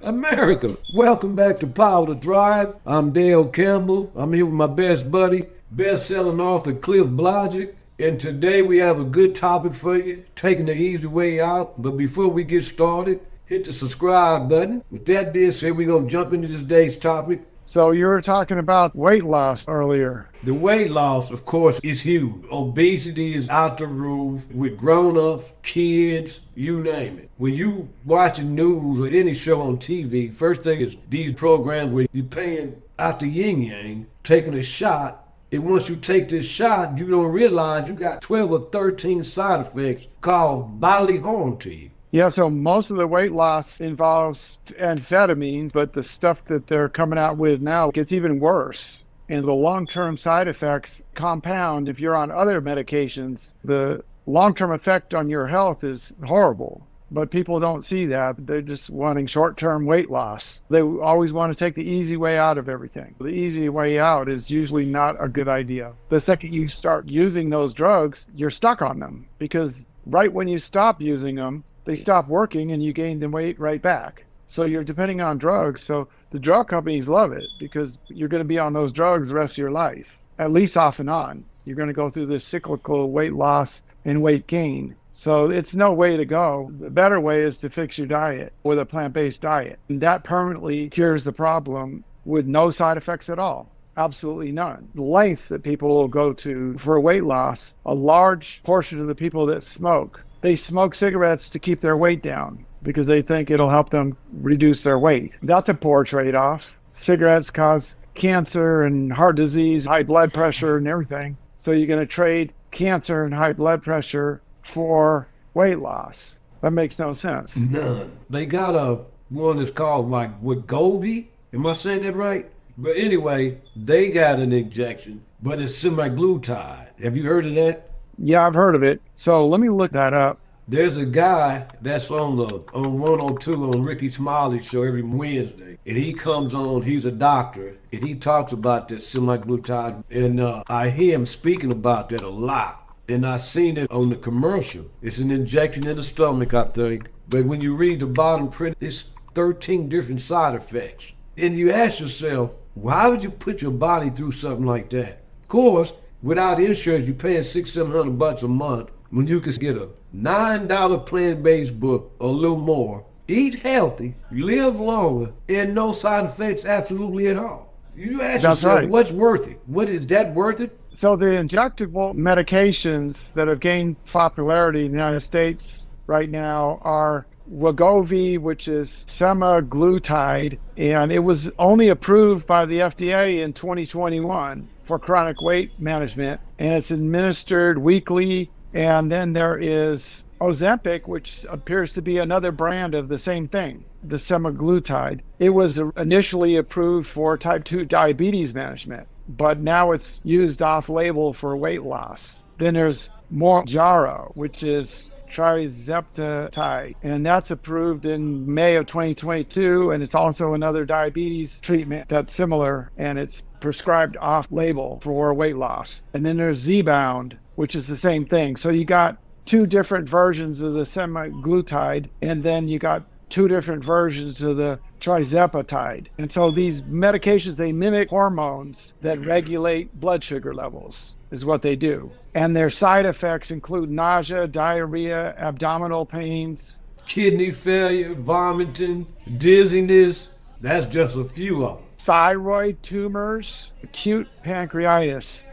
America, welcome back to Power to Thrive. I'm Dale Campbell. I'm here with my best buddy, best-selling author Cliff Blodgett. And today we have a good topic for you, taking the easy way out. But before we get started, hit the subscribe button. With that being said, we're going to jump into this day's topic. So you were talking about weight loss earlier. The weight loss, of course, is huge. Obesity is out the roof with grown-ups, kids, you name it. When you watching news or any show on TV, first thing is these programs where you're paying out the yin-yang, taking a shot, and once you take this shot, you don't realize you got 12 or 13 side effects caused bodily harm to you. Yeah, so most of the weight loss involves amphetamines, but the stuff that they're coming out with now gets even worse. And the long-term side effects compound. If you're on other medications, the long-term effect on your health is horrible. But people don't see that. They're just wanting short-term weight loss. They always want to take the easy way out of everything. The easy way out is usually not a good idea. The second you start using those drugs, you're stuck on them, because right when you stop using them, they stop working and you gain the weight right back. So you're depending on drugs. So the drug companies love it because you're going to be on those drugs the rest of your life, at least off and on. You're going to go through this cyclical weight loss and weight gain. So it's no way to go. The better way is to fix your diet with a plant-based diet. And that permanently cures the problem with no side effects at all. Absolutely none. The lengths that people will go to for weight loss, a large portion of the people that smoke, they smoke cigarettes to keep their weight down because they think it'll help them reduce their weight. That's a poor trade-off. Cigarettes cause cancer and heart disease, high blood pressure and everything. So you're going to trade cancer and high blood pressure for weight loss. That makes no sense. None. They got a one that's called like Wegovy. Am I saying that right? But anyway, they got an injection, but it's semaglutide. Have you heard of that? Yeah, I've heard of it. So let me look that up. There's a guy that's on 102 on Ricky Smiley's show every Wednesday, and he comes on. He's a doctor, and he talks about this semaglutide, and I hear him speaking about that a lot. And I seen it on the commercial. It's an injection in the stomach, I think. But when you read the bottom print, it's 13 different side effects, and you ask yourself, why would you put your body through something like that? Of course, without insurance, you're paying $600-700 a month when you can get a $9 plant-based book or a little more. Eat healthy, live longer, and no side effects absolutely at all. You ask That's yourself, right. what's worth it? What is that worth it? So the injectable medications that have gained popularity in the United States right now are Wegovy, which is semaglutide, and it was only approved by the FDA in 2021 for chronic weight management, and it's administered weekly. And then there is Ozempic, which appears to be another brand of the same thing, the semaglutide. It was initially approved for type 2 diabetes management, but now it's used off-label for weight loss. Then there's Mounjaro, which is tirzepatide, and that's approved in May of 2022, and it's also another diabetes treatment that's similar, and it's prescribed off-label for weight loss. And then there's Zebound, which is the same thing. So you got two different versions of the semaglutide, and then you got two different versions of the tirzepatide. And so these medications, they mimic hormones that regulate blood sugar levels, is what they do. And their side effects include nausea, diarrhea, abdominal pains, Kidney failure, vomiting, dizziness. That's just a few of them. thyroid tumors, acute pancreatitis,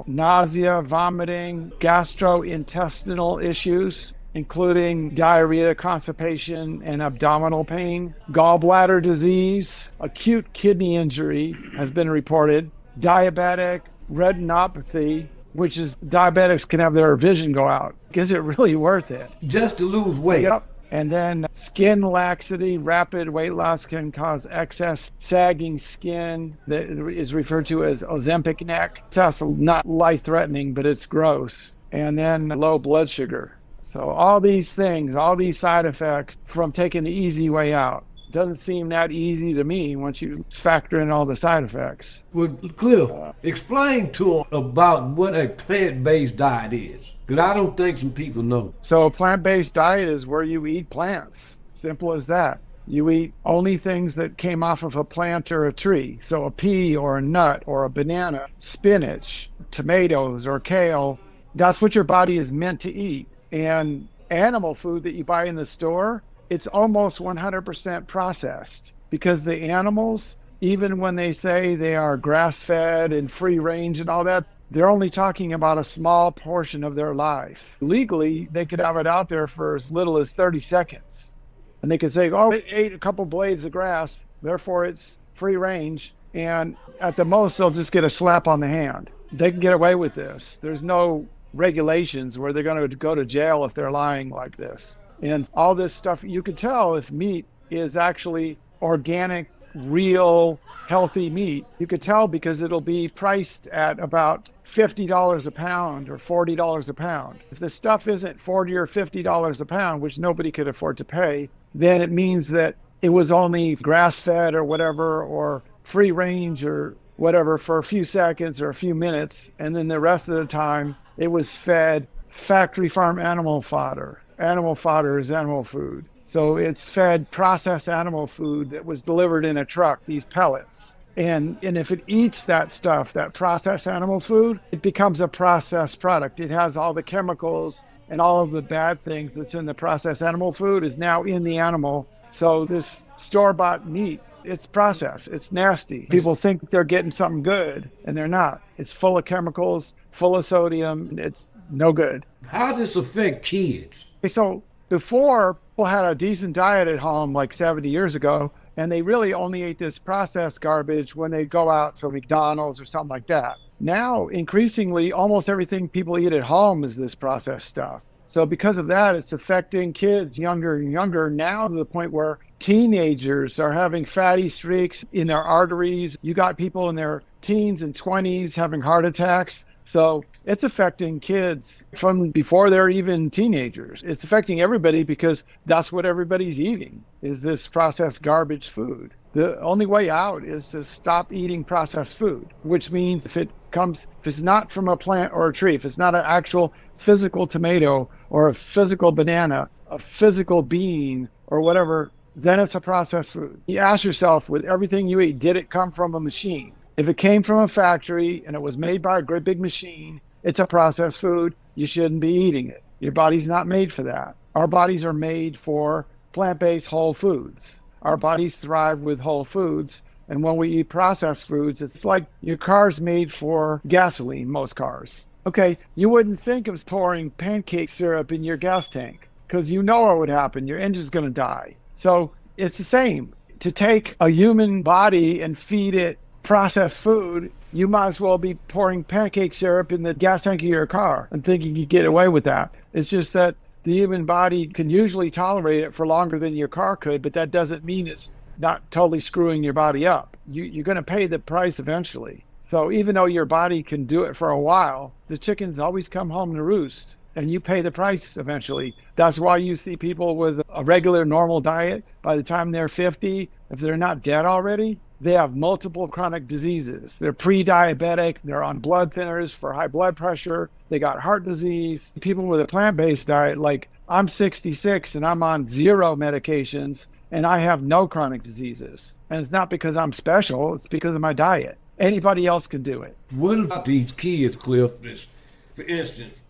nausea, vomiting, gastrointestinal issues, including diarrhea, constipation, and abdominal pain, gallbladder disease, acute kidney injury has been reported, diabetic retinopathy, which is diabetics can have their vision go out. Is it really worth it? Just to lose weight. Yep. And then skin laxity, rapid weight loss can cause excess sagging skin that is referred to as Ozempic neck. It's not life-threatening, but it's gross. And then low blood sugar. So all these things, all these side effects from taking the easy way out. Doesn't seem that easy to me once you factor in all the side effects. Well, Cliff, explain to them about what a plant-based diet is, because I don't think some people know. So a plant-based diet is where you eat plants. Simple as that. You eat only things that came off of a plant or a tree. So a pea or a nut or a banana, spinach, tomatoes or kale. That's what your body is meant to eat. And animal food that you buy in the store, it's almost 100% processed, because the animals, even when they say they are grass-fed and free range and all that, they're only talking about a small portion of their life. Legally, they could have it out there for as little as 30 seconds. And they could say, oh, it ate a couple blades of grass, therefore it's free range. And at the most, they'll just get a slap on the hand. They can get away with this. There's no regulations where they're going to go to jail if they're lying like this. And all this stuff, you can tell if meat is actually organic, real, healthy meat. You could tell because it'll be priced at about $50 a pound or $40 a pound. If the stuff isn't $40 or $50 a pound, which nobody could afford to pay, then it means that it was only grass-fed or whatever, or free range or whatever for a few seconds or a few minutes. And then the rest of the time, it was fed factory farm animal fodder. Animal fodder is animal food. So it's fed processed animal food that was delivered in a truck, these pellets. And if it eats that stuff, that processed animal food, it becomes a processed product. It has all the chemicals and all of the bad things that's in the processed animal food is now in the animal. So this store-bought meat, it's processed. It's nasty. People think they're getting something good, and they're not. It's full of chemicals, full of sodium. It's no good. How does this affect kids? So before, people had a decent diet at home like 70 years ago, and they really only ate this processed garbage when they go out to McDonald's or something like that. Now, increasingly, almost everything people eat at home is this processed stuff. So because of that, it's affecting kids younger and younger, now to the point where teenagers are having fatty streaks in their arteries. You got people in their teens and 20s having heart attacks. So it's affecting kids from before they're even teenagers. It's affecting everybody because that's what everybody's eating, is this processed garbage food. The only way out is to stop eating processed food, which means if it's not from a plant or a tree, if it's not an actual physical tomato or a physical banana, a physical bean or whatever, then it's a processed food. You ask yourself, with everything you eat, did it come from a machine? If it came from a factory and it was made by a great big machine, it's a processed food. You shouldn't be eating it. Your body's not made for that. Our bodies are made for plant-based whole foods. Our bodies thrive with whole foods. And when we eat processed foods, it's like your car's made for gasoline, most cars. Okay, you wouldn't think of pouring pancake syrup in your gas tank because you know what would happen. Your engine's going to die. So it's the same. To take a human body and feed it processed food, you might as well be pouring pancake syrup in the gas tank of your car and thinking you get away with that. It's just that the human body can usually tolerate it for longer than your car could, but that doesn't mean it's not totally screwing your body up. You're going to pay the price eventually. So even though your body can do it for a while, the chickens always come home to roost, and you pay the price eventually. That's why you see people with a regular normal diet, by the time they're 50, if they're not dead already, they have multiple chronic diseases. They're pre-diabetic, they're on blood thinners for high blood pressure, they got heart disease. People with a plant-based diet, like I'm 66 and I'm on 0 medications and I have no chronic diseases. And it's not because I'm special, it's because of my diet. Anybody else can do it. What about these kids, Cliff, this, for instance,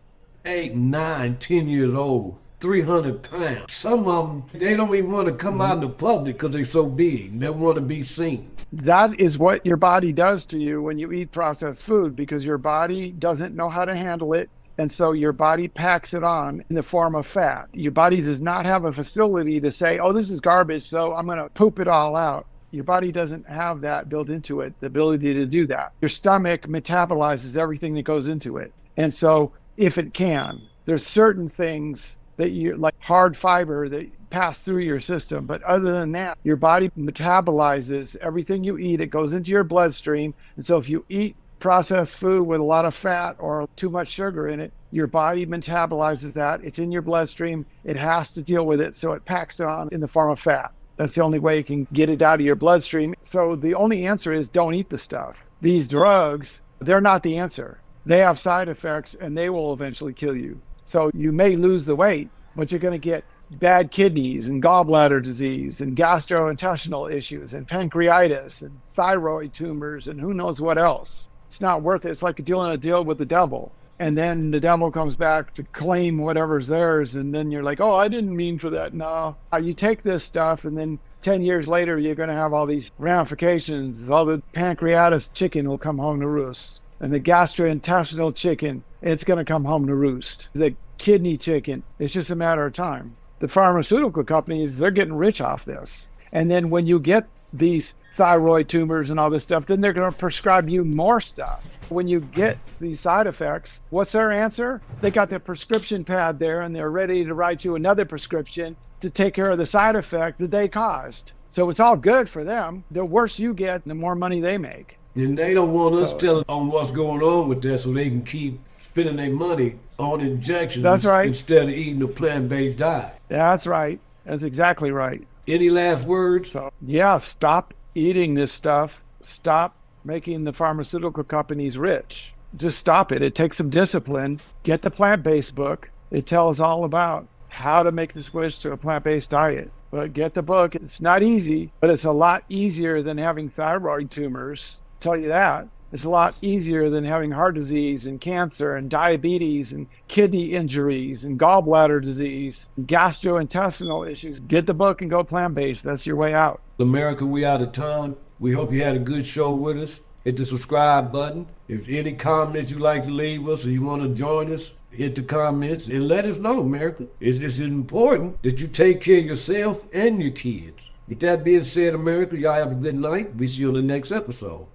8, 9, 10 years old, 300 pounds. Some of them, they don't even want to come out in the public because they're so big. They want to be seen. That is what your body does to you when you eat processed food, because your body doesn't know how to handle it. And so your body packs it on in the form of fat. Your body does not have a facility to say, oh, this is garbage, so I'm going to poop it all out. Your body doesn't have that built into it, the ability to do that. Your stomach metabolizes everything that goes into it. And so if it can, there's certain things that you like hard fiber that pass through your system. But other than that, your body metabolizes everything you eat. It goes into your bloodstream. And so if you eat processed food with a lot of fat or too much sugar in it, your body metabolizes that. It's in your bloodstream. It has to deal with it. So it packs it on in the form of fat. That's the only way you can get it out of your bloodstream. So the only answer is don't eat the stuff. These drugs, they're not the answer. They have side effects and they will eventually kill you. So you may lose the weight, but you're going to get bad kidneys and gallbladder disease and gastrointestinal issues and pancreatitis and thyroid tumors and who knows what else. It's not worth it. It's like dealing a deal with the devil. And then the devil comes back to claim whatever's theirs. And then you're like, oh, I didn't mean for that. No, you take this stuff and then 10 years later, you're going to have all these ramifications. All the pancreatic chicken will come home to roost. And the gastrointestinal chicken, it's going to come home to roost. The kidney chicken, it's just a matter of time. The pharmaceutical companies, they're getting rich off this. And then when you get these thyroid tumors and all this stuff, then they're going to prescribe you more stuff. When you get these side effects, what's their answer? They got the prescription pad there and they're ready to write you another prescription to take care of the side effect that they caused. So it's all good for them. The worse you get, the more money they make. And they don't want us telling on what's going on with that so they can keep spending their money on injections. That's right. Instead of eating a plant-based diet. That's right. That's exactly right. Any last words? So, yeah, stop eating this stuff. Stop making the pharmaceutical companies rich. Just stop it. It takes some discipline. Get the plant-based book. It tells all about how to make the switch to a plant-based diet. But get the book. It's not easy, but it's a lot easier than having thyroid tumors. I'll tell you that. It's a lot easier than having heart disease and cancer and diabetes and kidney injuries and gallbladder disease, and gastrointestinal issues. Get the book and go plant-based. That's your way out. America, we out of time. We hope you had a good show with us. Hit the subscribe button. If any comments you'd like to leave us or you want to join us, hit the comments and let us know, America. It's important that you take care of yourself and your kids. With that being said, America, y'all have a good night. We see you on the next episode.